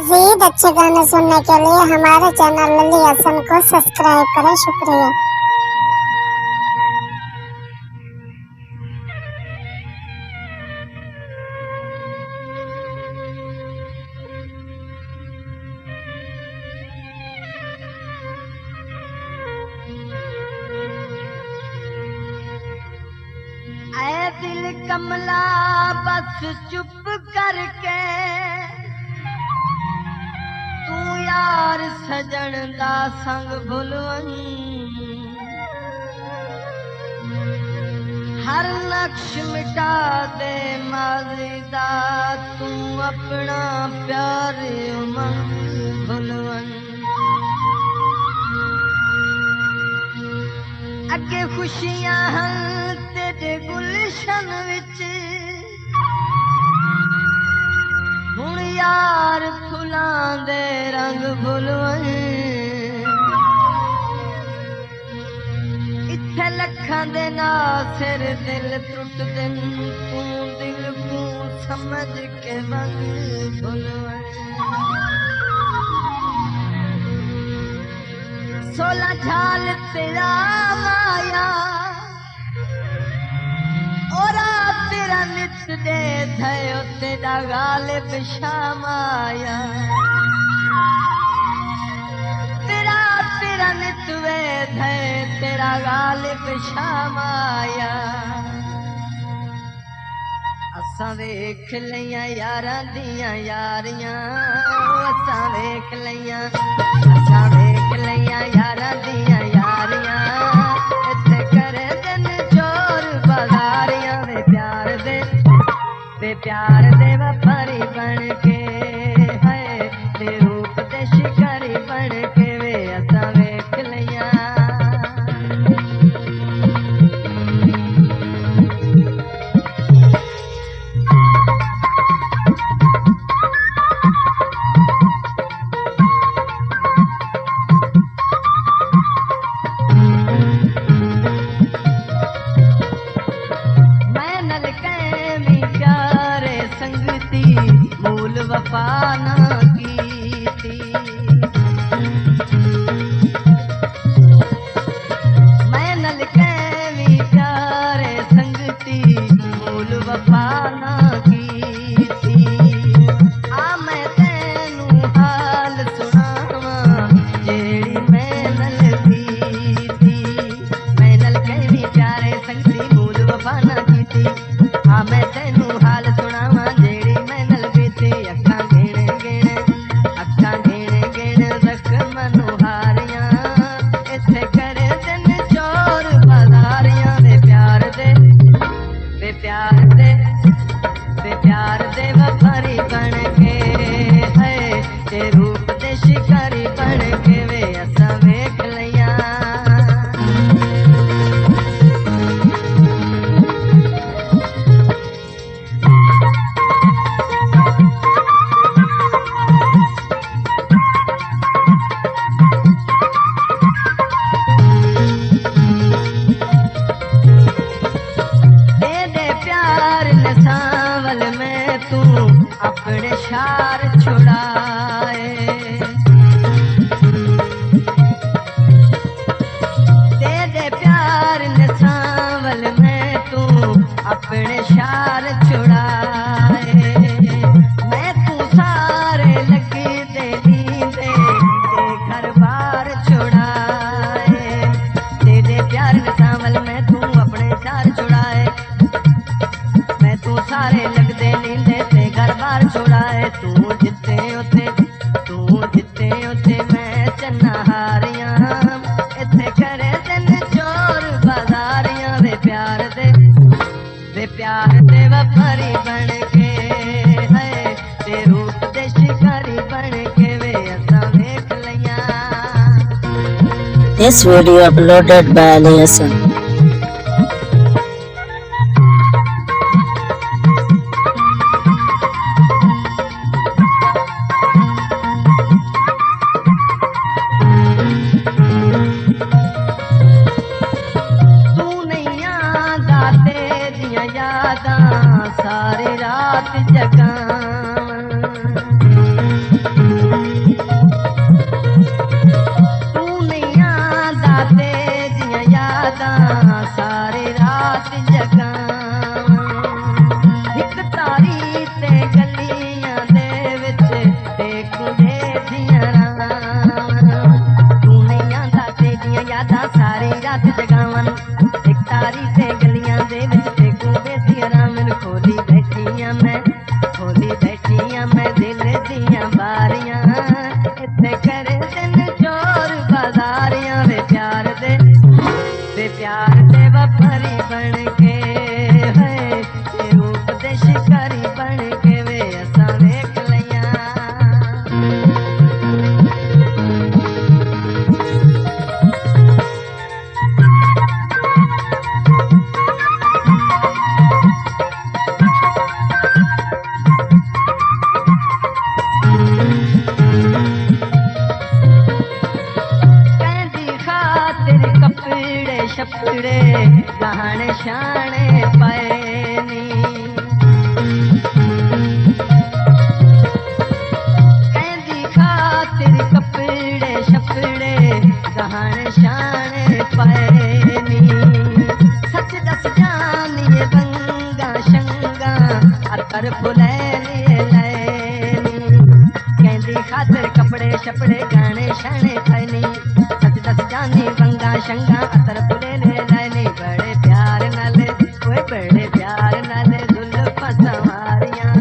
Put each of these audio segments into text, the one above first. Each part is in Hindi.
मज़ीद अच्छे गाने सुनने के लिए हमारे चैनल लली हसन को सब्सक्राइब करें। शुक्रिया। ऐ दिल कमला बस चुप करके तू यार सजन दा संग भुलवन हर नक्श मिटा दे माज़ी दा तू अपना प्यार उमंग भुलवन अगे खुशियां हन तेरे गुलशन विच हुण यार फुलां दे रंग भुलवन इत्थे लखां दे नासिर दिल टुटदे तू दिल को समझ के वंग भुलवन 16 झाल तेरा माया और तेरा नित दे थयो तेरा गालिब शामाया तेरा नित वे थे तेरा गालिब शामाया असां वेख लियां यारां दियां यारियां असां वेख लियां यारां दियां यारियां इत्थे करे दिन चोर बाजारियां वे प्यार दे व्यापारी बन के है ते रूप दे शिकारी बन के वे असां वेख लियां मूल वफा ना कीती मैं नल कैवी प्यारे संगती मूल वफा ना कीती आ मैं तेनू हाल सुनावा जेड़ी मैं नल कीती मैं नल कैवी प्यारे संगती मूल वफा ना कीती आ मैं तेनू हाल सुनावा जेड़ी मैं नल अक्खां गिण गिण रख मनोहारियां इत्थे करे दिन चोर बाजारियां वे प्यार दे व्यापारी बन के है ते रूप दे शिकारी बन के वे असां वेख लियां अपने शार छुड़ाए दे दे प्यार ने सांवल में तू अपने शार छुड़ाए मैं तू सारे लगी दे नींदे ते घर बार छुड़ाए दे दे प्यार ने सांवल में तू अपने शार छुड़ाए मैं तू सारे लग दे नींदे घर बार छोड़ाए तू जिते उते मैं चन्ना हारियां इत्थे करे दिन चोर बाजारियां वे प्यार दे व्यापारी बन के है ते रूप दे शिकारी बन के वे असां वेख लियां This video uploaded by Ali Hassan. सारी रात जगां देखूं दे दिया तू नहीं आंदा तेरियां यादां सारी रात जगावन एक तारी ते गलियां दे विच देखूं दे दिया मैनू खोली बैठियां मैं दिल दियां बारियां इत्थे करे दिन चोर बाजारियां वे प्यार दे वफारी बन के है ते रूप दे शिकारी बन के वे असां वेख लियां छपड़े गहने शाने पैनी कहंदी खातिर कपड़े छपड़े गहने शाने पैनी सच दस जानिए रंगा शंगा अतर फुले लैनी कहंदी खातिर कपड़े छपड़े गहने शाने पैनी सच दस जानी रंगा शंगा अतर फुले लैनी बड़े प्यार नाल जुल्फां सवारियां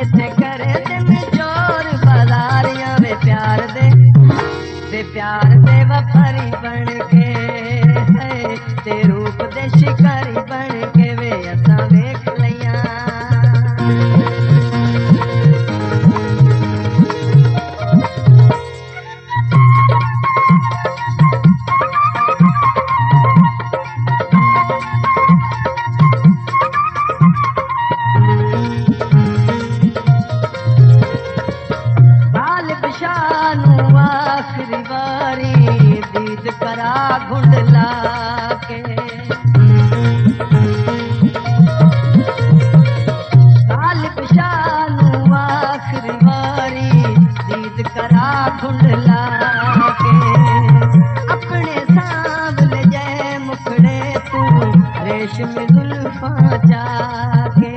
इत्थे करे दिन चोर बाजारियां वे प्यार दे वफारी बन के है ते रूप दे शिकारी बन के वे असां वेख लियां आखिरी बारी दीद करा घुंडला के गालिब शानू आखिरी बारी दीद करा घुंडला के अपने सांवले जय मुखड़े तू रेशम जुल्फां जाके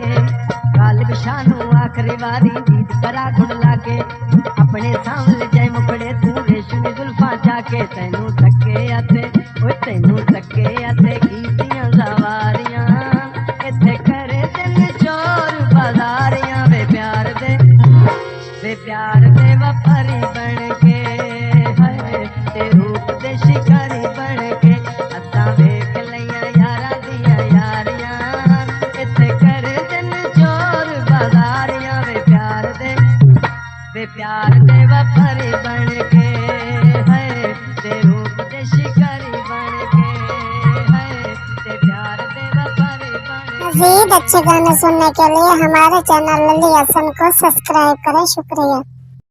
गालिब शानू आखिरी बारी दीद करा घुंडला के अपने सांवले जय मुखड़े तू रेशमी जुल्फां जाके तैनू तके आते कीतियां सवारियां इत्थे करे दिन चोर बाजारियां वे प्यार दे वफारी बन के है ते रूप दे शिकारी बन के असां वेख लियां यारां दियां यारियां इत्थे करे दिन चोर बाजारियां वे प्यार दे वफारी बन के है ते रूप दे शिकारी बन के है ते प्यार दे वफारी बन के। मज़ीद अच्छे गाने सुनने के लिए हमारे चैनल लली हसन को सब्सक्राइब करें। शुक्रिया।